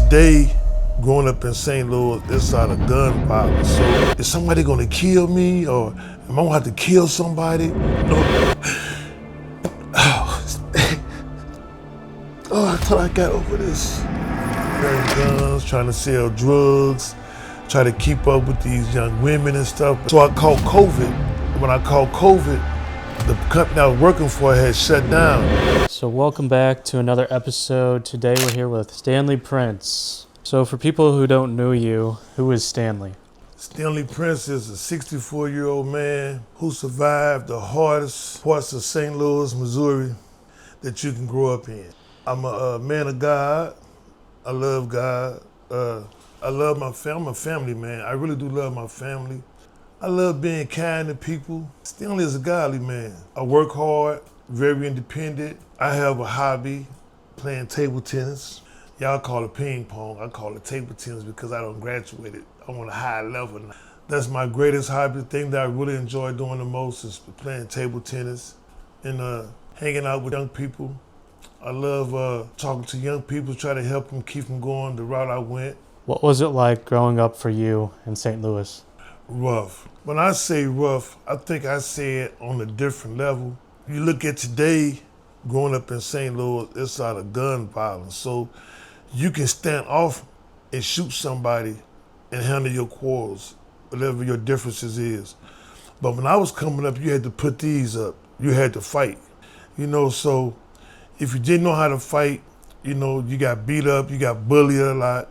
today, growing up in St. Louis, it's out of gun violence. So is somebody gonna kill me, or am I gonna have to kill somebody? No. Oh, I thought I got over this. Wearing guns, trying to sell drugs, try to keep up with these young women and stuff. So I called COVID. When I called COVID, the company I was working for had shut down. So welcome back to another episode. Today we're here with Stanley Prince. So for people who don't know you, who is Stanley? Stanley Prince is a 64-year-old man who survived the hardest parts of St. Louis, Missouri that you can grow up in. I'm a man of God. I love God. I love my family. I'm a family man. I really do love my family. I love being kind to people. Stanley is a godly man. I work hard, very independent. I have a hobby, playing table tennis. Y'all call it ping pong. I call it table tennis because I don't graduate it. I'm on a high level now. That's my greatest hobby. The thing that I really enjoy doing the most is playing table tennis and hanging out with young people. I love talking to young people, try to help them, keep them going the route I went. What was it like growing up for you in St. Louis? Rough. When I say rough, I think I say it on a different level. You look at today, growing up in St. Louis, it's out of gun violence. So you can stand off and shoot somebody and handle your quarrels, whatever your differences is. But when I was coming up, you had to put these up. You had to fight. So if you didn't know how to fight, you got beat up, you got bullied a lot.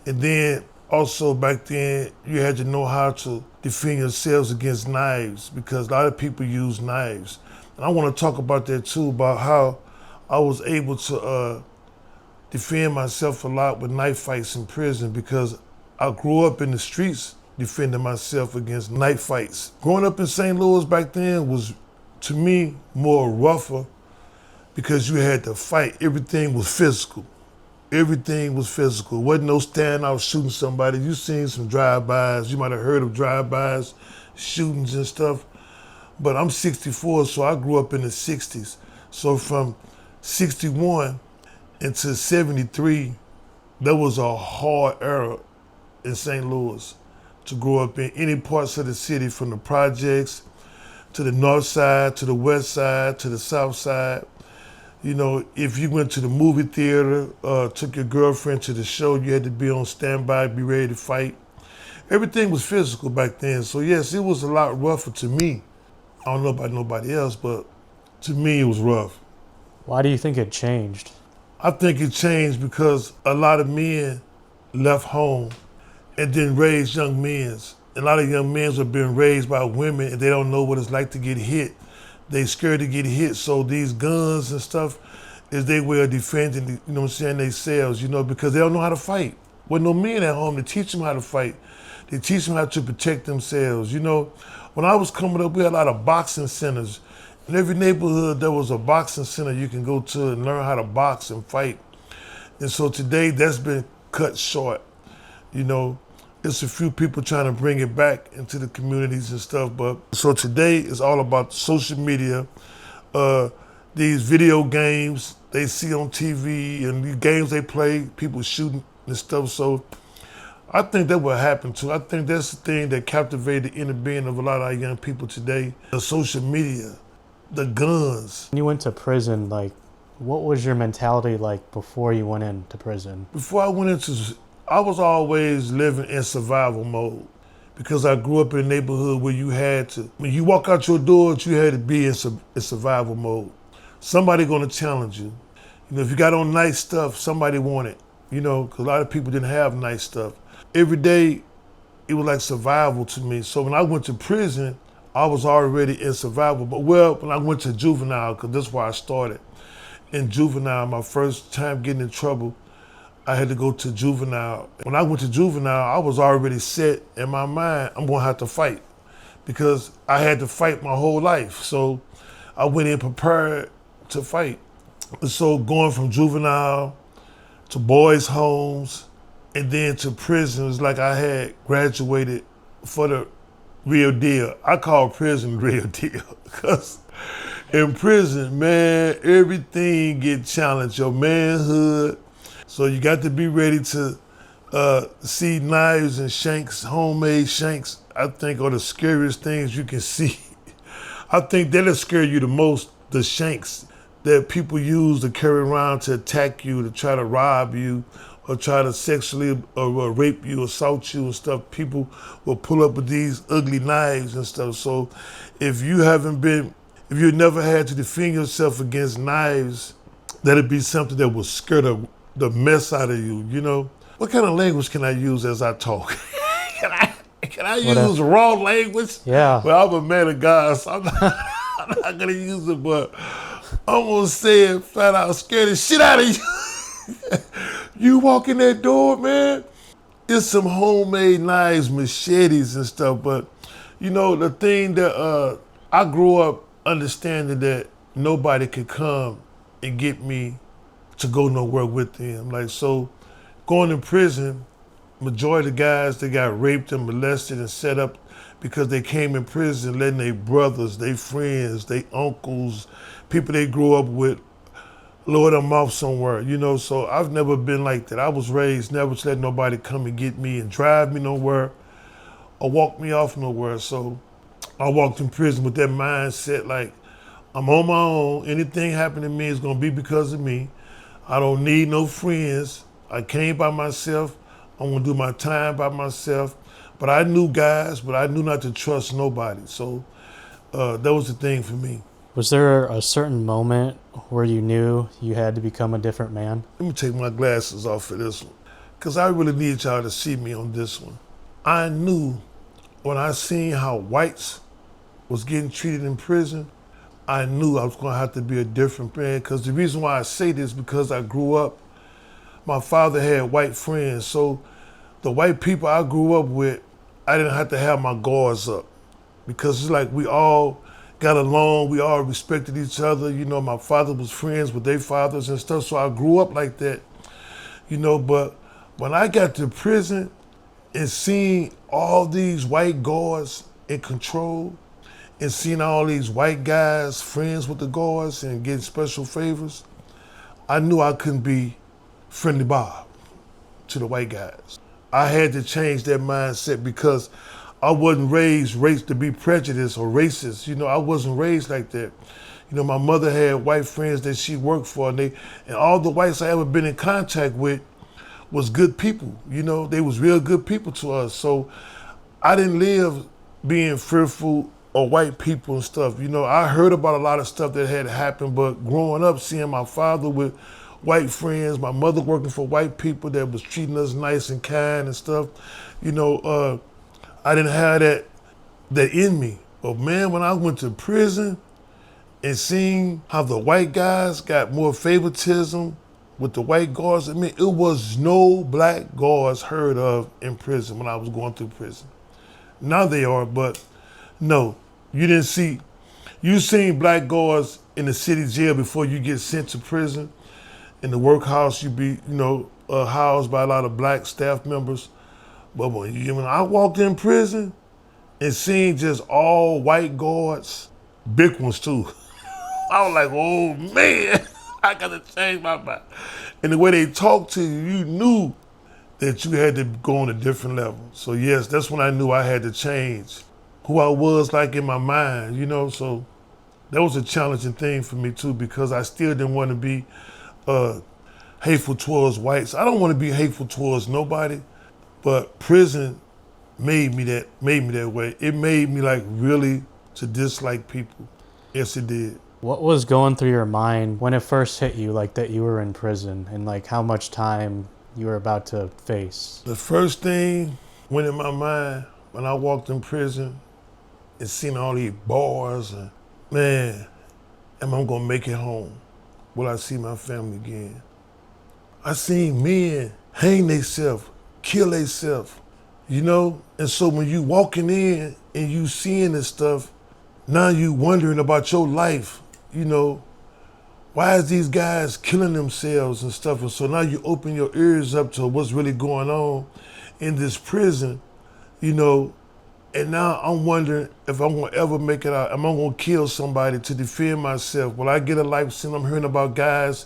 And then also back then, you had to know how to defend yourselves against knives because a lot of people use knives. And I want to talk about that too, about how I was able to defend myself a lot with knife fights in prison because I grew up in the streets defending myself against knife fights. Growing up in St. Louis back then was, to me, more rougher because you had to fight. Everything was physical. Everything was physical. Wasn't no standing out shooting somebody. You seen some drive-bys. You might have heard of drive-bys, shootings and stuff. But I'm 64, so I grew up in the 60s. So from 61 into 73, that was a hard era in St. Louis to grow up in any parts of the city, from the projects to the north side, to the west side, to the south side. If you went to the movie theater, took your girlfriend to the show, you had to be on standby, be ready to fight. Everything was physical back then. So yes, it was a lot rougher to me. I don't know about nobody else, but to me it was rough. Why do you think it changed? I think it changed because a lot of men left home and then raised young men. A lot of young men are being raised by women and they don't know what it's like to get hit. They scared to get hit, so these guns and stuff is their way of defending, themselves, because they don't know how to fight. With no men at home to teach them how to fight. They teach them how to protect themselves. When I was coming up, we had a lot of boxing centers. In every neighborhood, there was a boxing center you can go to and learn how to box and fight. And so today, that's been cut short. It's a few people trying to bring it back into the communities and stuff. But so today is all about social media, these video games they see on TV and the games they play, people shooting and stuff. So I think that will happen too. I think that's the thing that captivated the inner being of a lot of our young people today. The social media, the guns. When you went to prison, what was your mentality like before you went into prison? Before I went I was always living in survival mode because I grew up in a neighborhood where you had to, when you walk out your doors, you had to be in survival mode. Somebody gonna challenge you. If you got on nice stuff, somebody want it, because a lot of people didn't have nice stuff. Every day, it was like survival to me. So when I went to prison, I was already in survival. But when I went to juvenile, because that's where I started. In juvenile, my first time getting in trouble, I had to go to juvenile. When I went to juvenile, I was already set in my mind, I'm gonna have to fight because I had to fight my whole life. So I went in prepared to fight. And so going from juvenile to boys' homes and then to prison, was like I had graduated for the real deal. I call prison real deal because in prison, man, everything get challenged. Your manhood, So you got to be ready to see knives and shanks, homemade shanks, I think are the scariest things you can see. I think that'll scare you the most, the shanks that people use to carry around to attack you, to try to rob you, or try to sexually or rape you, assault you and stuff. People will pull up with these ugly knives and stuff. So if you never had to defend yourself against knives, that'd be something that would scare the mess out of you, you know? What kind of language can I use as I talk? Can I use raw language? Yeah. Well, I'm a man of God, so I'm not gonna use it, but I'm gonna say it flat out, scare the shit out of you. You walk in that door, man, it's some homemade knives, machetes and stuff, but you know, the thing that I grew up understanding that nobody could come and get me to go nowhere with them. Like, so going to prison, majority of the guys that got raped and molested and set up because they came in prison letting their brothers, their friends, their uncles, people they grew up with, lure them off somewhere, you know? So I've never been like that. I was raised never to let nobody come and get me and drive me nowhere or walk me off nowhere. So I walked in prison with that mindset like, I'm on my own. Anything happen to me is gonna be because of me. I don't need no friends. I came by myself. I'm gonna do my time by myself. But I knew guys, but I knew not to trust nobody. So that was the thing for me. Was there a certain moment where you knew you had to become a different man? Let me take my glasses off for this one, because I really need y'all to see me on this one. I knew when I seen how whites was getting treated in prison, I knew I was gonna have to be a different man, because the reason why I say this, because I grew up, my father had white friends, so the white people I grew up with, I didn't have to have my guards up, because it's like we all got along, we all respected each other. You know, my father was friends with their fathers and stuff, so I grew up like that, you know. But when I got to prison and seeing all these white guards in control and seeing all these white guys friends with the guards and getting special favors, I knew I couldn't be friendly Bob to the white guys. I had to change that mindset because I wasn't raised to be prejudiced or racist. You know, I wasn't raised like that. You know, my mother had white friends that she worked for, and all the whites I ever been in contact with was good people. You know, they was real good people to us. So I didn't live being fearful of white people and stuff. You know, I heard about a lot of stuff that had happened, but growing up, seeing my father with white friends, my mother working for white people that was treating us nice and kind and stuff, you know, I didn't have that in me. But man, when I went to prison and seeing how the white guys got more favoritism with the white guards, I mean, it was no black guards heard of in prison when I was going through prison. Now they are, but no, you seen black guards in the city jail before you get sent to prison. In the workhouse, you be, housed by a lot of black staff members. But when I walked in prison and seen just all white guards, big ones too, I was like, oh man, I gotta change my mind. And the way they talked to you, you knew that you had to go on a different level. So yes, that's when I knew I had to change who I was like in my mind, you know. So that was a challenging thing for me too, because I still didn't want to be hateful towards whites. I don't want to be hateful towards nobody, but prison made me that way. It made me like really to dislike people. Yes, it did. What was going through your mind when it first hit you, like that you were in prison and like how much time you were about to face? The first thing went in my mind when I walked in prison and seen all these bars and, man, am I gonna make it home? Will I see my family again? I seen men hang themselves, kill themselves, you know? And so when you walking in and you seeing this stuff, now you wondering about your life, you know? Why is these guys killing themselves and stuff? And so now you open your ears up to what's really going on in this prison, you know? And now I'm wondering if I'm gonna ever make it out. Am I gonna kill somebody to defend myself? Will I get a life sentence? I'm hearing about guys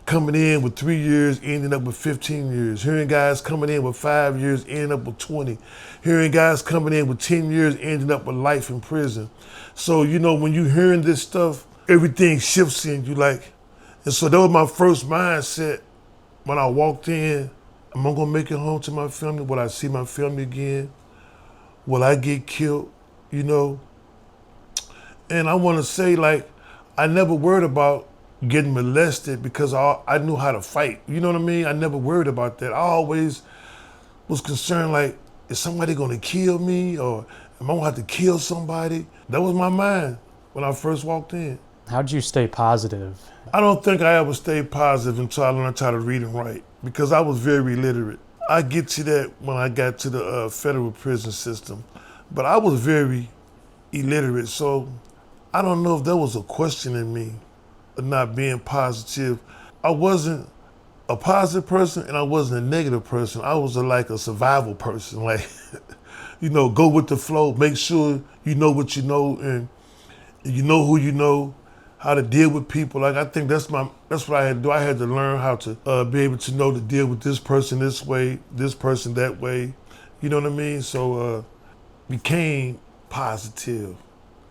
coming in with 3 years, ending up with 15 years. Hearing guys coming in with 5 years, ending up with 20. Hearing guys coming in with 10 years, ending up with life in prison. So, you know, when you hearing this stuff, everything shifts in you like, and so that was my first mindset when I walked in. Am I gonna make it home to my family? Will I see my family again? Will I get killed? You know? And I wanna say, like, I never worried about getting molested because I knew how to fight. You know what I mean? I never worried about that. I always was concerned, like, is somebody gonna kill me, or am I gonna have to kill somebody? That was my mind when I first walked in. How'd you stay positive? I don't think I ever stayed positive until I learned how to read and write because I was very illiterate. I get to that when I got to the federal prison system, but I was very illiterate, so I don't know if there was a question in me of not being positive. I wasn't a positive person and I wasn't a negative person. I was like a survival person, like, you know, go with the flow, make sure you know what you know and you know who you know, how to deal with people. Like, I think that's what I had to do. I had to learn how to be able to know to deal with this person this way, this person that way. You know what I mean? So became positive.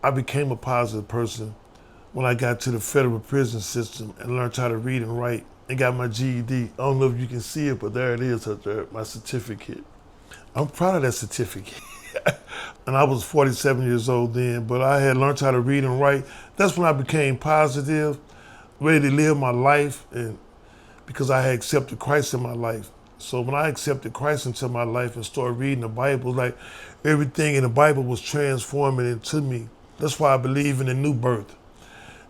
I became a positive person when I got to the federal prison system and learned how to read and write and got my GED. I don't know if you can see it, but there it is, my certificate. I'm proud of that certificate. And I was 47 years old then, but I had learned how to read and write. That's when I became positive, ready to live my life, and because I had accepted Christ in my life. So when I accepted Christ into my life and started reading the Bible, like everything in the Bible was transforming into me. That's why I believe in the new birth,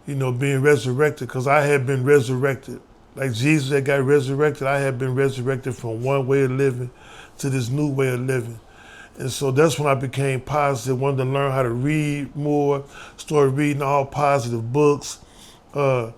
you know, being resurrected, because I had been resurrected. Like Jesus that got resurrected, I had been resurrected from one way of living to this new way of living. And so that's when I became positive, wanted to learn how to read more, started reading all positive books. I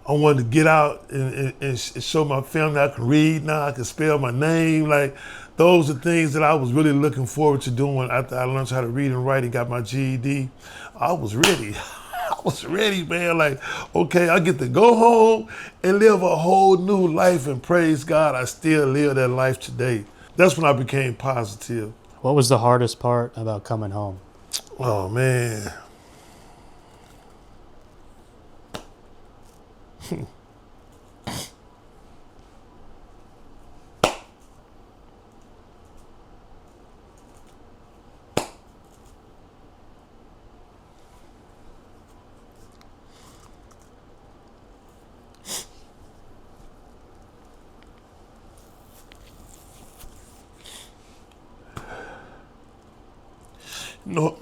wanted to get out and show my family I can read now, I can spell my name. Like, those are things that I was really looking forward to doing after I learned how to read and write and got my GED. I was ready. I was ready, man. Like, okay, I get to go home and live a whole new life, and praise God, I still live that life today. That's when I became positive. What was the hardest part about coming home? Oh, man. No.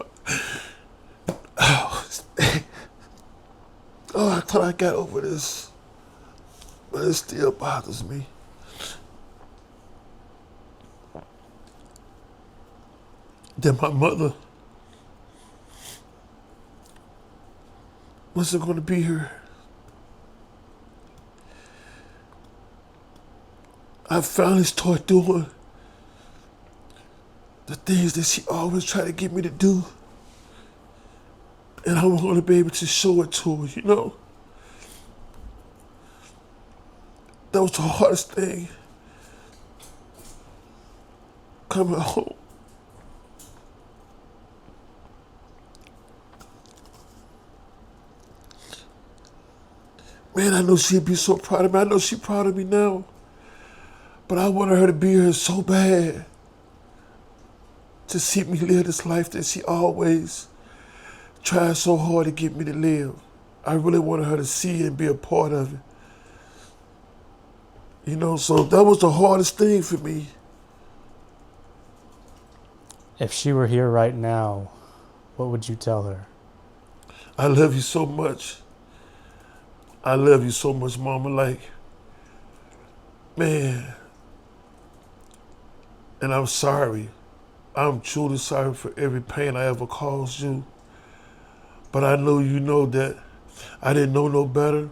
Oh, I thought I got over this, but it still bothers me. That my mother wasn't going to be here. I finally started doing the things that she always tried to get me to do. And I'm going to be able to show it to her, you know? That was the hardest thing, coming home. Man, I know she'd be so proud of me. I know she's proud of me now. But I wanted her to be here so bad, to see me live this life that she always tried so hard to get me to live. I really wanted her to see it and be a part of it. You know, so that was the hardest thing for me. If she were here right now, what would you tell her? I love you so much. I love you so much, Mama. Like, man. And I'm sorry. I'm truly sorry for every pain I ever caused you. But I know you know that I didn't know no better.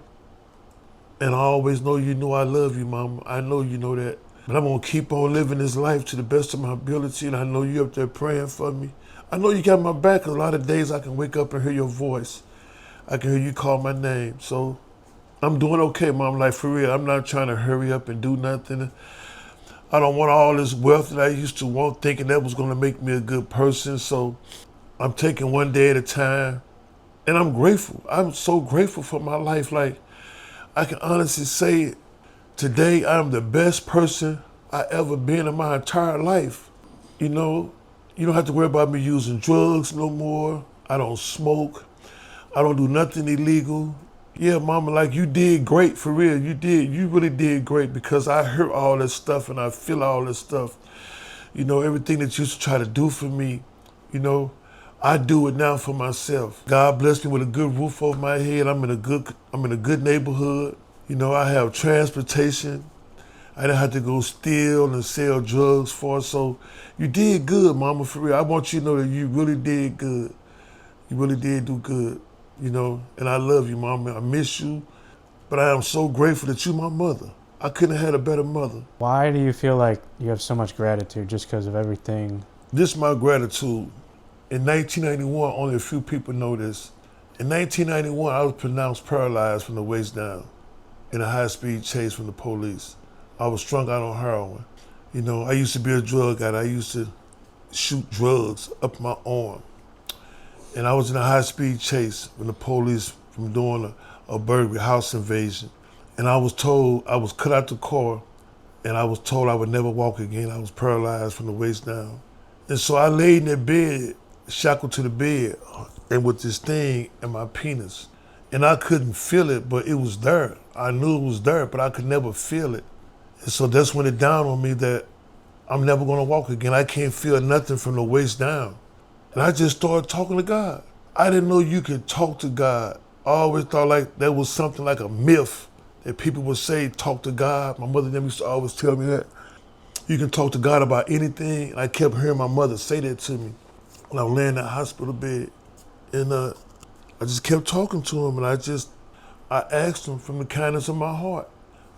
And I always know you know I love you, Mama. I know you know that. But I'm going to keep on living this life to the best of my ability. And I know you up there praying for me. I know you got my back. A lot of days I can wake up and hear your voice. I can hear you call my name. So I'm doing okay, Mom. Like, for real, I'm not trying to hurry up and do nothing. I don't want all this wealth that I used to want, thinking that was going to make me a good person. So I'm taking one day at a time. And I'm grateful. I'm so grateful for my life. Like, I can honestly say today I'm the best person I ever been in my entire life. You know, you don't have to worry about me using drugs no more. I don't smoke. I don't do nothing illegal. Yeah, Mama, like, you did great, for real. You did. You really did great, because I heard all this stuff and I feel all this stuff. You know, everything that you used to try to do for me, you know, I do it now for myself. God bless me with a good roof over my head. I'm in a good neighborhood. You know, I have transportation. I didn't have to go steal and sell drugs for. So you did good, Mama, for real. I want you to know that you really did good. You really did do good, you know, and I love you, Mama. I miss you, but I am so grateful that you're my mother. I couldn't have had a better mother. Why do you feel like you have so much gratitude just because of everything? This is my gratitude. In 1991, only a few people know this. In 1991, I was pronounced paralyzed from the waist down in a high-speed chase from the police. I was strung out on heroin. You know, I used to be a drug addict. I used to shoot drugs up my arm. And I was in a high-speed chase from the police from doing a burglary house invasion. And I was told, I was cut out the car, and I was told I would never walk again. I was paralyzed from the waist down. And so I laid in that bed, shackled to the bed, and with this thing in my penis. And I couldn't feel it, but it was there. I knew it was there, but I could never feel it. And so that's when it dawned on me that I'm never gonna walk again. I can't feel nothing from the waist down. And I just started talking to God. I didn't know you could talk to God. I always thought like that was something like a myth that people would say, talk to God. My mother used to always tell me that. You can talk to God about anything. And I kept hearing my mother say that to me when I was laying in that hospital bed. And I just kept talking to him, and I asked him from the kindness of my heart,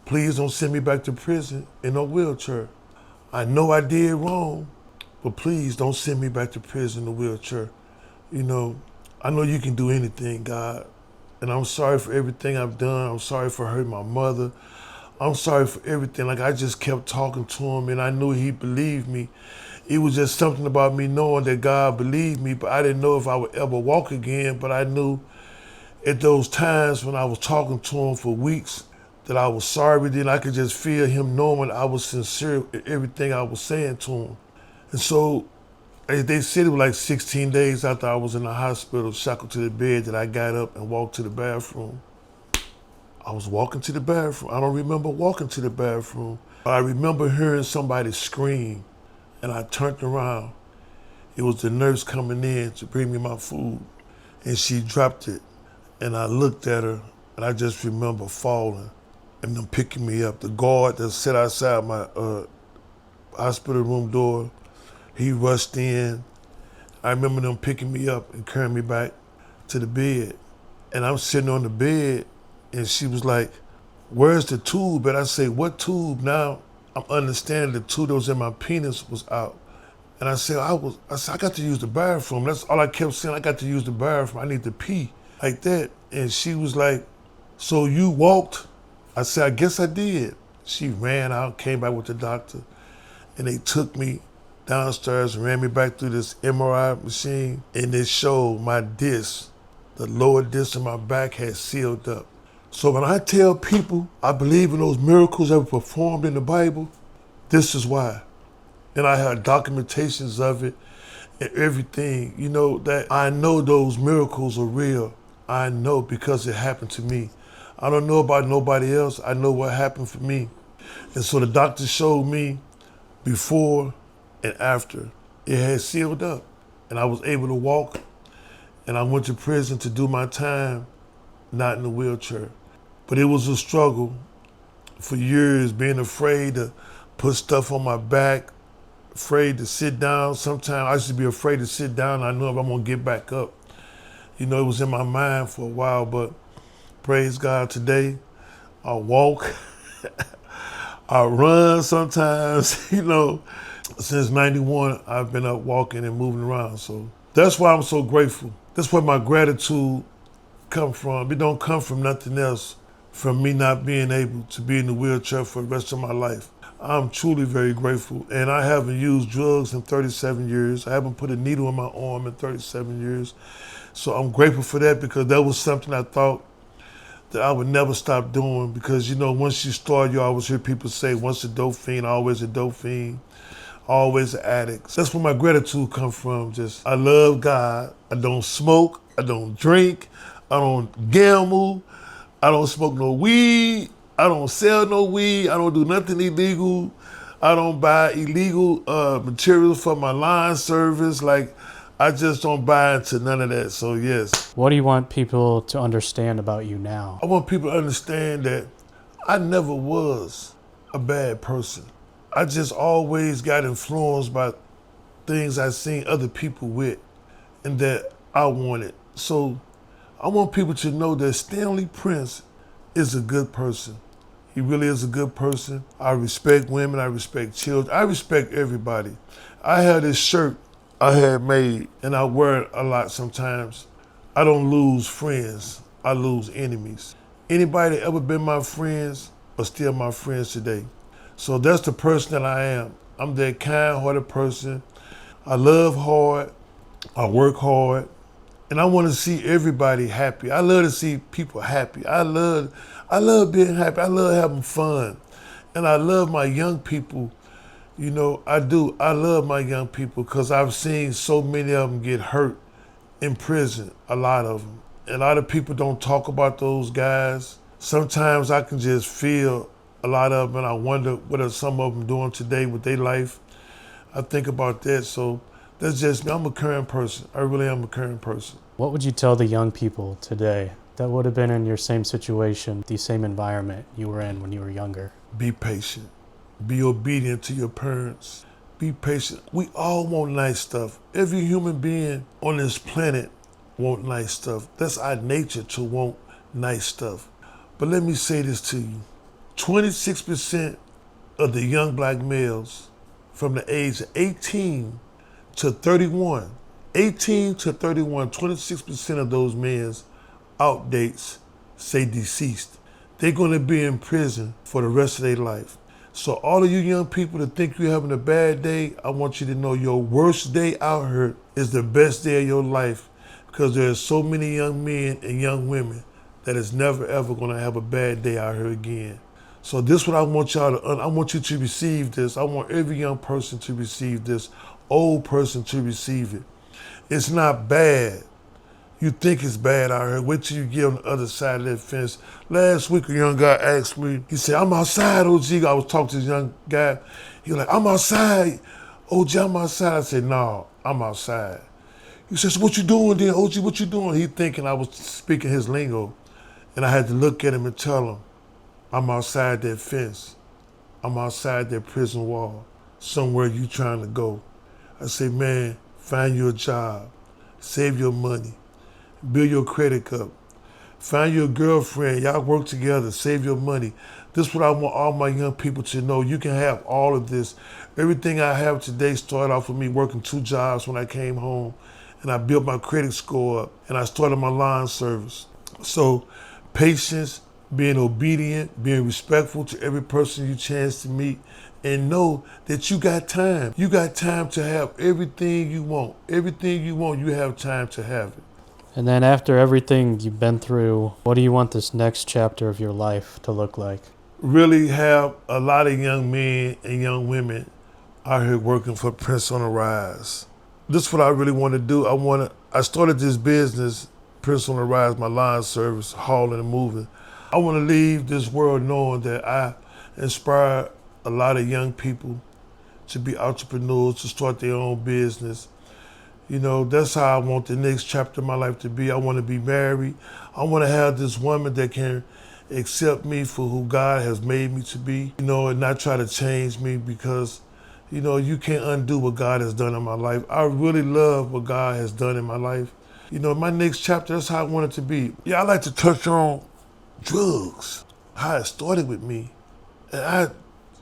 please don't send me back to prison in no wheelchair. I know I did wrong, but please don't send me back to prison in a wheelchair. You know, I know you can do anything, God. And I'm sorry for everything I've done. I'm sorry for hurting my mother. I'm sorry for everything. Like, I just kept talking to him, and I knew he believed me. It was just something about me knowing that God believed me, but I didn't know if I would ever walk again. But I knew at those times when I was talking to him for weeks that I was sorry. Then I could just feel him knowing I was sincere in everything I was saying to him. And so they said it was like 16 days after I was in the hospital, shackled to the bed, that I got up and walked to the bathroom. I was walking to the bathroom. I don't remember walking to the bathroom. I remember hearing somebody scream, and I turned around. It was the nurse coming in to bring me my food, and she dropped it. And I looked at her, and I just remember falling and them picking me up. The guard that sat outside my hospital room door, he rushed in. I remember them picking me up and carrying me back to the bed. And I'm sitting on the bed, and she was like, where's the tube? And I say, what tube? Now I'm understanding the tube that was in my penis was out. And I said, I got to use the bathroom. That's all I kept saying. I got to use the bathroom. I need to pee, like that. And she was like, so you walked? I said, I guess I did. She ran out, came back with the doctor, and they took me downstairs and ran me back through this MRI machine, and they showed my disc, the lower disc in my back had sealed up. So when I tell people I believe in those miracles that were performed in the Bible, this is why. And I have documentations of it and everything, you know, that I know those miracles are real. I know because it happened to me. I don't know about nobody else. I know what happened for me. And so the doctor showed me before and after. It had sealed up, and I was able to walk, and I went to prison to do my time, not in a wheelchair. But it was a struggle for years, being afraid to put stuff on my back, afraid to sit down. Sometimes I used to be afraid to sit down. I know if I'm gonna get back up. You know, it was in my mind for a while, but praise God, today I walk, I run sometimes, you know. Since 91, I've been up walking and moving around. So that's why I'm so grateful. That's where my gratitude come from. It don't come from nothing else from me not being able to be in the wheelchair for the rest of my life. I'm truly very grateful. And I haven't used drugs in 37 years. I haven't put a needle in my arm in 37 years. So I'm grateful for that because that was something I thought that I would never stop doing because, once you start, you always hear people say, once a dope fiend, always a dope fiend, always an addict. That's where my gratitude comes from. Just, I love God. I don't smoke. I don't drink. I don't gamble. I don't smoke no weed. I don't sell no weed. I don't do nothing illegal. I don't buy illegal materials for my line service. Like, I just don't buy into none of that. So, yes. What do you want people to understand about you now? I want people to understand that I never was a bad person. I just always got influenced by things I seen other people with and that I wanted. So I want people to know that Stanley Prince is a good person. He really is a good person. I respect women, I respect children, I respect everybody. I had this shirt I had made and I wear it a lot sometimes. I don't lose friends, I lose enemies. Anybody that ever been my friends are still my friends today. So that's the person that I am. I'm that kind-hearted person. I love hard, I work hard, and I want to see everybody happy. I love to see people happy. I love being happy. I love having fun. And I love my young people. I do. I love my young people because I've seen so many of them get hurt in prison, a lot of them. And a lot of people don't talk about those guys. Sometimes I can just feel a lot of them and I wonder what are some of them doing today with their life. I think about that. So that's just me. I'm a current person. I really am a current person. What would you tell the young people today that would have been in your same situation, the same environment you were in when you were younger? Be patient. Be obedient to your parents. Be patient. We all want nice stuff. Every human being on this planet want nice stuff. That's our nature to want nice stuff. But let me say this to you. 26% of the young black males from the age of 18 to 31, 26% of those men's outdates say deceased. They're going to be in prison for the rest of their life. So all of you young people that think you're having a bad day, I want you to know your worst day out here is the best day of your life because there are so many young men and young women that is never ever going to have a bad day out here again. So this is what I want y'all to, I want you to receive this. I want every young person to receive this, old person to receive it. It's not bad. You think it's bad out here. Wait till you get on the other side of that fence. Last week, a young guy asked me, he said, I'm outside, OG. I was talking to this young guy. He was like, I'm outside. OG, I'm outside. I said, no, I'm outside. He said, so what you doing then, OG? What you doing? He thinking I was speaking his lingo. And I had to look at him and tell him, I'm outside that fence. I'm outside that prison wall. Somewhere you trying to go. I say, man, find you a job. Save your money. Build your credit up. Find your girlfriend. Y'all work together. Save your money. This is what I want all my young people to know. You can have all of this. Everything I have today started off with me working 2 jobs when I came home. And I built my credit score up. And I started my line service. So patience, being obedient, being respectful to every person you chance to meet, and know that you got time. You got time to have everything you want. Everything you want, you have time to have it. And then after everything you've been through, what do you want this next chapter of your life to look like? Really have a lot of young men and young women out here working for Prince on the Rise. This is what I really want to do. I started this business, Prince on the Rise, my line service, hauling and moving. I want to leave this world knowing that I inspire a lot of young people to be entrepreneurs, to start their own business. That's how I want the next chapter of my life to be. I want to be married. I want to have this woman that can accept me for who God has made me to be, and not try to change me because, you can't undo what God has done in my life. I really love what God has done in my life. My next chapter, that's how I want it to be. Yeah, I like to touch on drugs, how it started with me. And I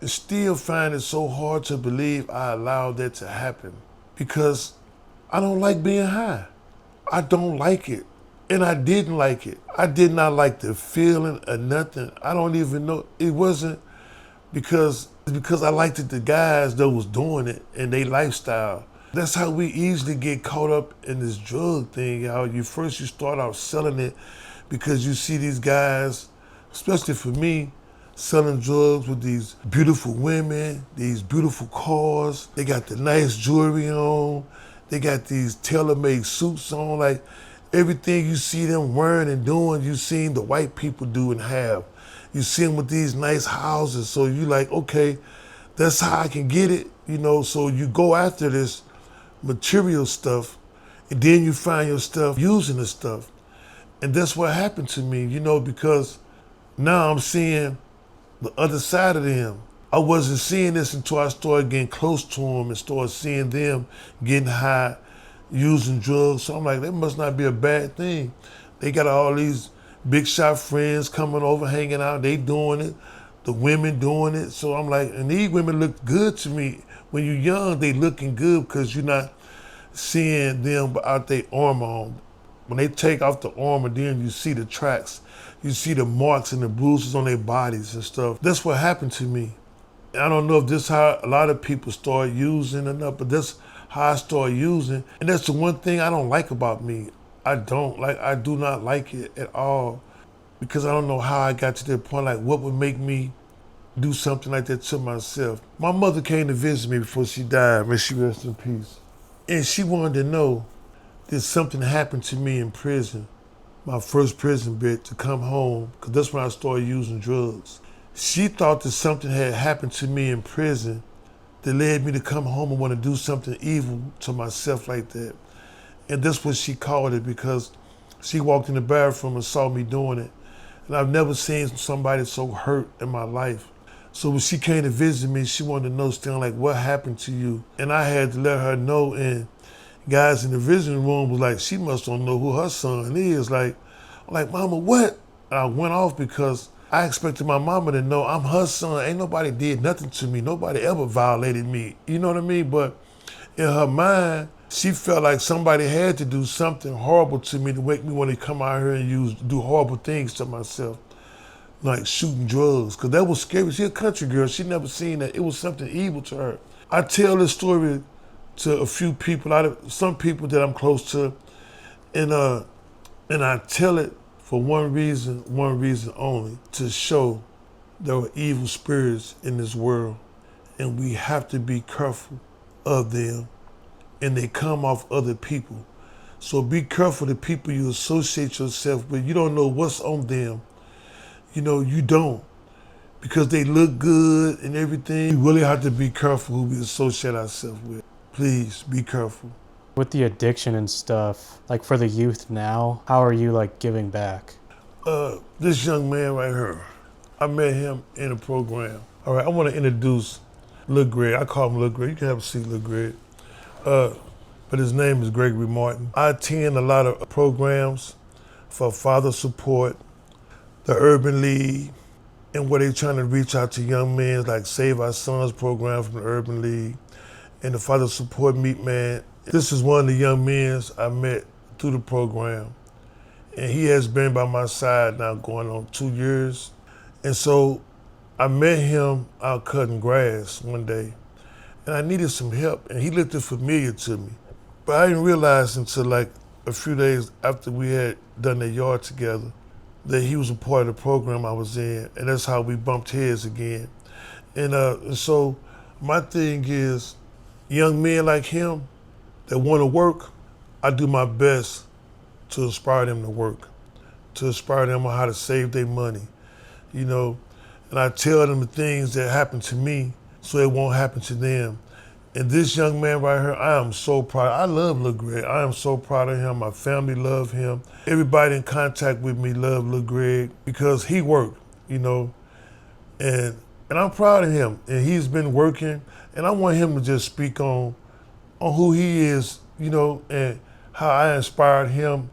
still find it so hard to believe I allowed that to happen because I don't like being high. I don't like it. And I didn't like it. I did not like the feeling or nothing. I don't even know. It wasn't because I liked it, the guys that was doing it and their lifestyle. That's how we easily get caught up in this drug thing. How you start out selling it because you see these guys, especially for me, selling drugs with these beautiful women, these beautiful cars. They got the nice jewelry on. They got these tailor-made suits on. Like everything you see them wearing and doing, you seen the white people do and have. You see them with these nice houses. So you like, okay, that's how I can get it, you know. So you go after this material stuff, and then you find yourself using the stuff. And that's what happened to me, you know, because now I'm seeing the other side of them. I wasn't seeing this until I started getting close to them and started seeing them getting high, using drugs. So I'm like, that must not be a bad thing. They got all these big shot friends coming over, hanging out, they doing it, the women doing it. So I'm like, and these women look good to me. When you're young, they looking good because you're not seeing them without their armor on. When they take off the armor, then you see the tracks. You see the marks and the bruises on their bodies and stuff. That's what happened to me. I don't know if this is how a lot of people start using or not, but that's how I started using. And that's the one thing I don't like about me. I do not like it at all because I don't know how I got to that point. Like, what would make me do something like that to myself? My mother came to visit me before she died. May she rest in peace. And she wanted to know, did something happen to me in prison? My first prison bit, to come home, because that's when I started using drugs. She thought that something had happened to me in prison that led me to come home and want to do something evil to myself like that. And that's what she called it, because she walked in the bathroom and saw me doing it. And I've never seen somebody so hurt in my life. So when she came to visit me, she wanted to know, Stanley, like, what happened to you? And I had to let her know, and guys in the visiting room was like, she must don't know who her son is. Like, I'm like, Mama, what? And I went off because I expected my mama to know I'm her son. Ain't nobody did nothing to me. Nobody ever violated me. You know what I mean? But in her mind, she felt like somebody had to do something horrible to me to make me want to come out here and do horrible things to myself, like shooting drugs, because that was scary. She a country girl. She never seen that. It was something evil to her. I tell this story to a few people, some people that I'm close to, and I tell it for one reason only, to show there are evil spirits in this world, and we have to be careful of them, and they come off other people. So be careful the people you associate yourself with. You don't know what's on them. You know, you don't. Because they look good and everything. We really have to be careful who we associate ourselves with. Please be careful. With the addiction and stuff, like for the youth now, how are you like giving back? This young man right here, I met him in a program. All right, I want to introduce Lil Greg. I call him Lil Greg. You can have a seat, Lil Greg. But his name is Gregory Martin. I attend a lot of programs for father support, the Urban League, and where they're trying to reach out to young men, like Save Our Sons program from the Urban League, and the Father Support Meet Man. This is one of the young men I met through the program. And he has been by my side now going on 2 years. And so I met him out cutting grass one day, and I needed some help, and he looked familiar to me. But I didn't realize until like a few days after we had done the yard together that he was a part of the program I was in, and that's how we bumped heads again. And so my thing is, young men like him that want to work, I do my best to inspire them to work, to inspire them on how to save their money, you know. And I tell them the things that happened to me so it won't happen to them. And this young man right here, I am so proud. I love Lil Greg. I am so proud of him. My family love him. Everybody in contact with me love Lil Greg because he worked, you know. And I'm proud of him. And he's been working. And I want him to just speak on who he is, you know, and how I inspired him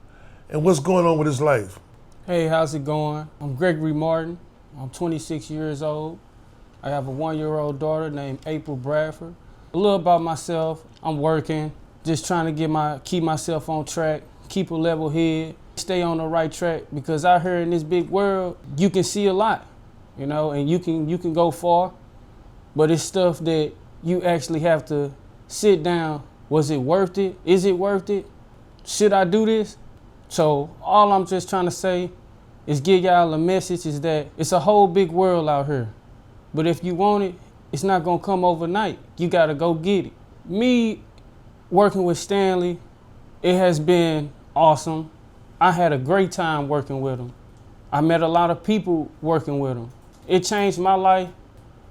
and what's going on with his life. Hey, how's it going? I'm Gregory Martin. I'm 26 years old. I have a 1-year-old daughter named April Bradford. A little about myself, I'm working, just trying to keep myself on track, keep a level head, Stay on the right track, because out here in this big world, you can see a lot, and you can go far, but it's stuff that you actually have to sit down. Was it worth it? Is it worth it? Should I do this? So all I'm just trying to say is give y'all a message is that it's a whole big world out here. But if you want it, it's not gonna come overnight. You gotta go get it. Me working with Stanley, it has been awesome. I had a great time working with him. I met a lot of people working with him. It changed my life.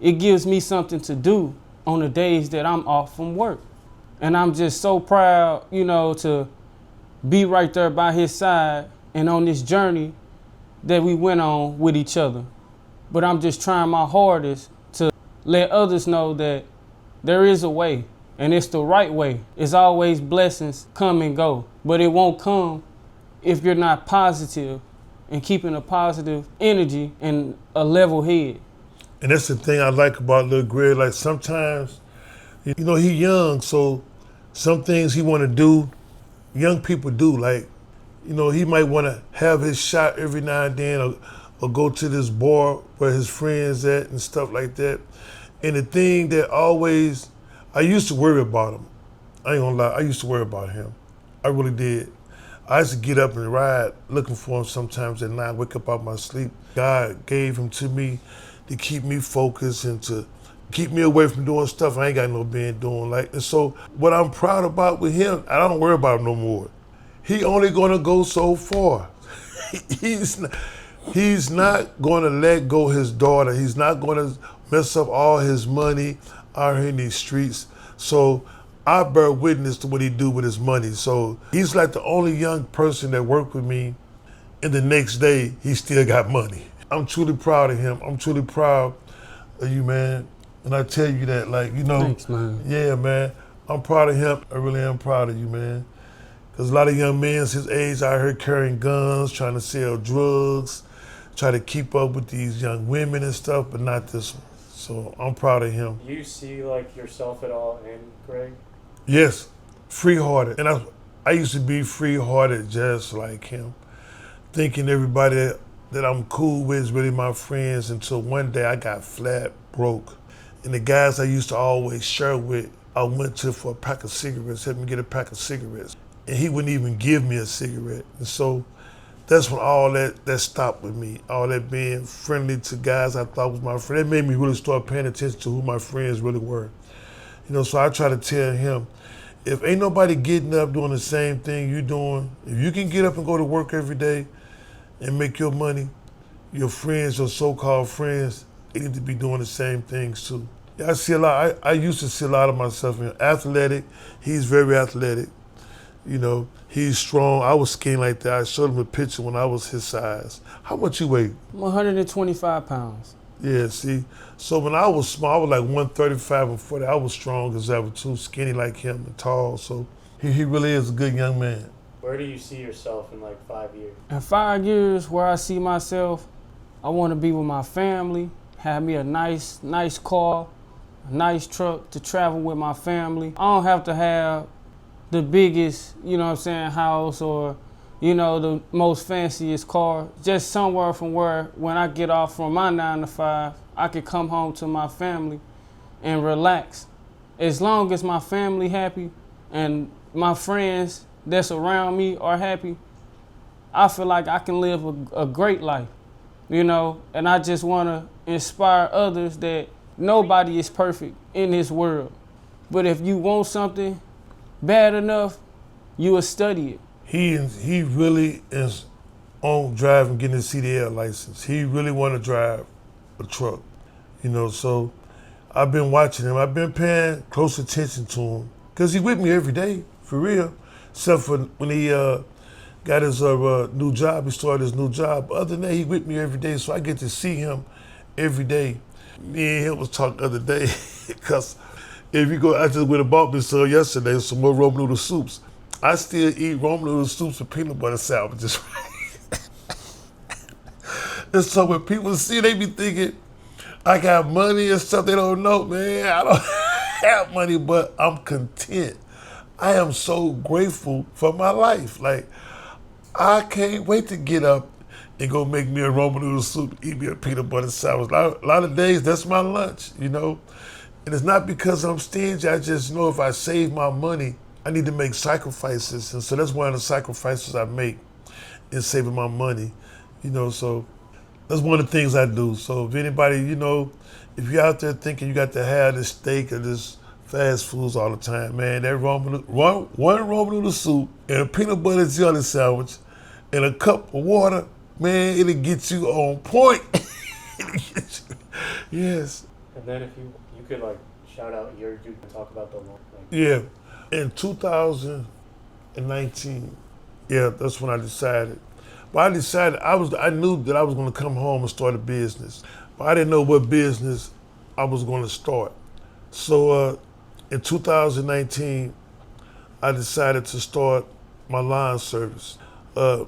It gives me something to do on the days that I'm off from work. And I'm just so proud, to be right there by his side and on this journey that we went on with each other. But I'm just trying my hardest to let others know that there is a way, and it's the right way. It's always blessings come and go, but it won't come if you're not positive and keeping a positive energy and a level head. And that's the thing I like about Lil Greg. Like sometimes, he young, so some things he want to do, young people do. Like, he might want to have his shot every now and then, or go to this bar where his friends at and stuff like that. And the thing that I used to worry about him. I ain't gonna lie, I used to worry about him. I really did. I used to get up and ride looking for him sometimes at night, wake up out my sleep. God gave him to me to keep me focused and to keep me away from doing stuff I ain't got no business doing. And so what I'm proud about with him, I don't worry about him no more. He only gonna go so far. He's not gonna let go his daughter. He's not gonna mess up all his money out here in these streets. So I bear witness to what he do with his money. So he's like the only young person that worked with me, and the next day he still got money. I'm truly proud of him. I'm truly proud of you, man. And I tell you that, Thanks, man. Yeah, man. I'm proud of him. I really am proud of you, man. Because a lot of young men his age out here carrying guns, trying to sell drugs, try to keep up with these young women and stuff, but not this one. So I'm proud of him. Do you see yourself at all in Greg? Yes, free-hearted. And I used to be free-hearted just like him, thinking everybody that I'm cool with is really my friends, until one day I got flat broke. And the guys I used to always share with, I went to for a pack of cigarettes, helped me get a pack of cigarettes. And he wouldn't even give me a cigarette. And so that's when all that stopped with me. All that being friendly to guys I thought was my friend. It made me really start paying attention to who my friends really were. So I try to tell him, if ain't nobody getting up doing the same thing you doing, if you can get up and go to work every day and make your money, your friends, your so-called friends, they need to be doing the same things too. I see a lot. I used to see a lot of myself in him. Athletic. He's very athletic. He's strong. I was skinny like that. I showed him a picture when I was his size. How much you weigh? 125 pounds. Yeah, see. So when I was small, I was like 135 and 40. I was strong as ever too, skinny like him and tall. So he really is a good young man. Where do you see yourself in 5 years? In 5 years, where I see myself, I want to be with my family, have me a nice car, a nice truck to travel with my family. I don't have to have the biggest, house or, the most fanciest car. Just somewhere from where, when I get off from my 9 to 5, I could come home to my family and relax. As long as my family happy and my friends that's around me are happy, I feel like I can live a great life, and I just want to inspire others that nobody is perfect in this world. But if you want something bad enough, you will study it. He really is on driving, getting his CDL license. He really want to drive a truck, so I've been watching him. I've been paying close attention to him because he's with me every day, for real, except for when he got his new job. He started his new job. But other than that, he with me every day, so I get to see him every day. Me and him was talking the other day because if you go, I just went and bought me some yesterday, some more Rome noodle soups. I still eat Rome noodle soups with peanut butter sandwiches. And so when people see, they be thinking I got money and stuff. They don't know, man. I don't have money, but I'm content. I am so grateful for my life. I can't wait to get up and go make me a Roman noodle soup, eat me a peanut butter sandwich. A lot of days, that's my lunch, you know? And it's not because I'm stingy. I just know if I save my money, I need to make sacrifices. And so that's one of the sacrifices I make in saving my money, you know? So that's one of the things I do. So if anybody, you know, if you're out there thinking you got to have this steak or this fast foods all the time, man, that one Roman noodle soup and a peanut butter jelly sandwich and a cup of water, man, it'll get you on point. It'll get you. Yes. And then if you could like shout out you can talk about the one. Yeah. In 2019, yeah, that's when I decided. But I decided I knew that I was going to come home and start a business, but I didn't know what business I was going to start. So in 2019, I decided to start my line service. I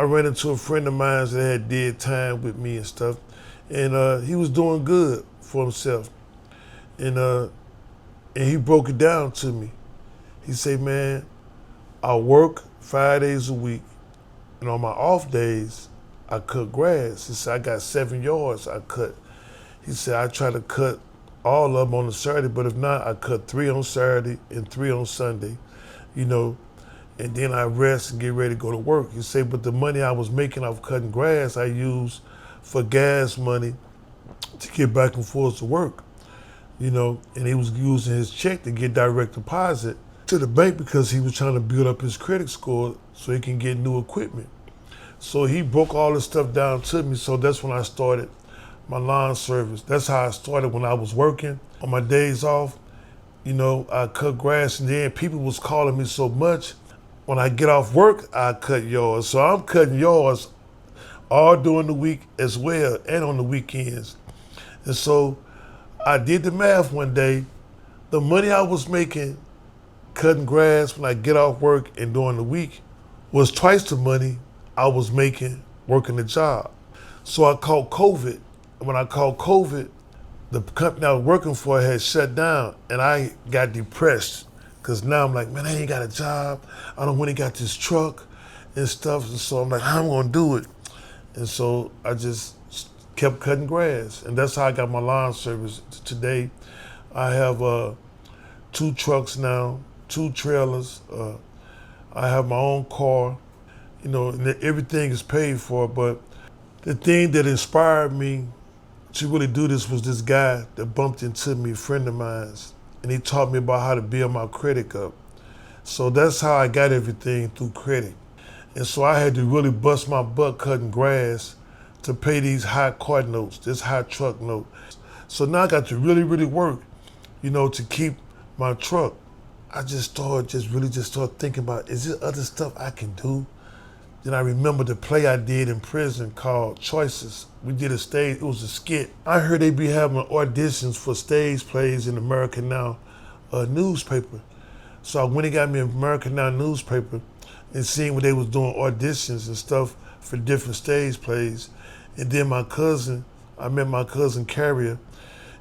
ran into a friend of mine that had did time with me and stuff, and he was doing good for himself. And he broke it down to me. He said, man, I work 5 days a week, and on my off days, I cut grass. He said, I got 7 yards I cut. He said, I try to cut all of them on a Saturday, but if not, I cut 3 on Saturday and 3 on Sunday, you know, and then I rest and get ready to go to work. He said, but the money I was making off cutting grass, I used for gas money to get back and forth to work, you know, and he was using his check to get direct deposit to the bank because he was trying to build up his credit score so he can get new equipment. So he broke all this stuff down to me, so that's when I started my lawn service. That's how I started when I was working. On my days off, you know, I cut grass, and then people was calling me so much. When I get off work, I cut yards. So I'm cutting yards all during the week as well and on the weekends. And so I did the math one day. The money I was making cutting grass when I get off work and during the week was twice the money I was making working the job. So I called COVID. When I called COVID, the company I was working for had shut down, and I got depressed because now I'm like, man, I ain't got a job. I don't really got this truck and stuff. And so I'm like, how am I gonna do it? And so I just kept cutting grass, and that's how I got my lawn service. Today, I have 2 trucks now, 2 trailers. I have my own car, you know, and everything is paid for. But the thing that inspired me to really do this was this guy that bumped into me, a friend of mine, and he taught me about how to build my credit up. So that's how I got everything, through credit. And so I had to really bust my butt cutting grass to pay these high car notes, this high truck note. So now I got to really, really work, you know, to keep my truck. I just started thinking about, is there other stuff I can do? Then I remember the play I did in prison called Choices. We did a stage, it was a skit. I heard they be having auditions for stage plays in America Now newspaper. So I went and got me an America Now newspaper and seen where they was doing auditions and stuff for different stage plays. And then I met my cousin Carrier,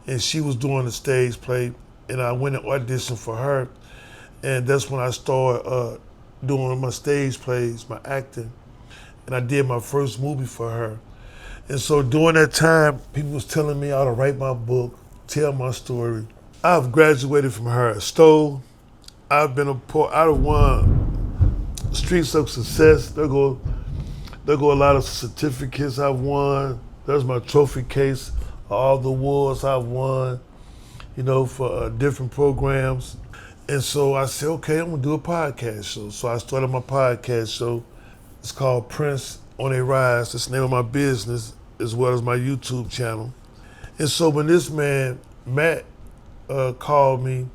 and she was doing a stage play, and I went and auditioned for her. And that's when I started doing my stage plays, my acting. And I did my first movie for her. And so during that time, people was telling me how to write my book, tell my story. I've graduated from her Stowe. I've won Streets of Success. There go a lot of certificates I've won. There's my trophy case, all the awards I've won, you know, for different programs. And so I said, okay, I'm gonna do a podcast show. So I started my podcast show. It's called Prince on a Rise. That's the name of my business, as well as my YouTube channel. And so when this man, Matt, called me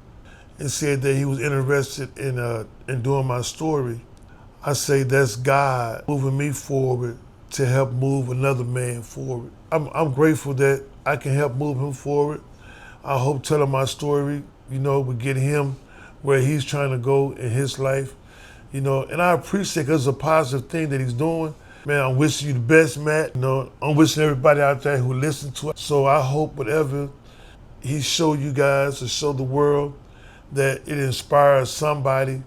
and said that he was interested in doing my story, I say that's God moving me forward to help move another man forward. I'm grateful that I can help move him forward. I hope telling my story, you know, will get him where he's trying to go in his life, you know, and I appreciate it because it's a positive thing that he's doing. Man, I'm wishing you the best, Matt. You know, I'm wishing everybody out there who listens to it. So I hope whatever he show you guys or show the world, that it inspires somebody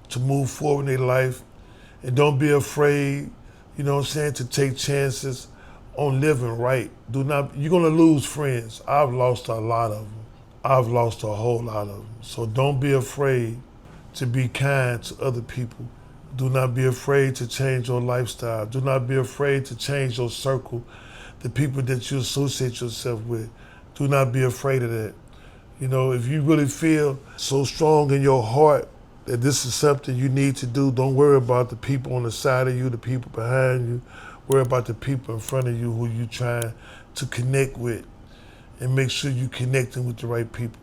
to move forward in their life And don't be afraid, you know what I'm saying, to take chances on living right. You're gonna lose friends. I've lost a lot of them. I've lost a whole lot of them. So don't be afraid to be kind to other people. Do not be afraid to change your lifestyle. Do not be afraid to change your circle, the people that you associate yourself with. Do not be afraid of that. You know, if you really feel so strong in your heart that this is something you need to do, don't worry about the people on the side of you, the people behind you. Worry about the people in front of you who you're trying to connect with, and make sure you're connecting with the right people.